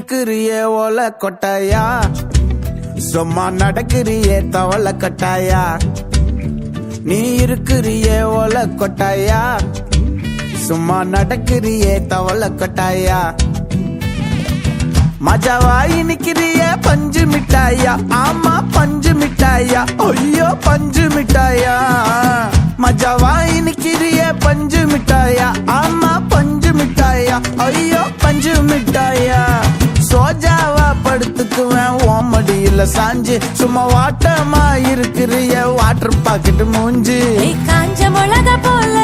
இருக்கிறியே ஓல கொட்டாயா, சும்மா நடக்கிறியே தவள கட்டாயா. நீ இருக்கிறியே ஓல கொட்டாயா, சும்மா நடக்கிறியே தவள கட்டாயா. மஜாவாயி நிக்கிறிய பஞ்சு மிட்டாயா, ஆமா பஞ்சு மிட்டாயா, ஐயோ பஞ்சு மிட்டாயா. மஜாவாயி நிக்கிறிய பஞ்சு மிட்டாயா, ஆமா பஞ்சு மிட்டாயா, ஐயோ பஞ்சு மிட்டாயா. சோஜாவா படுத்துக்குவேன் ஓமடியில சாஞ்சு, சும்மா வாட்டமா இருக்கிறிய வாட்டர் பாக்கெட் மூஞ்சி. காஞ்ச மிளகா போல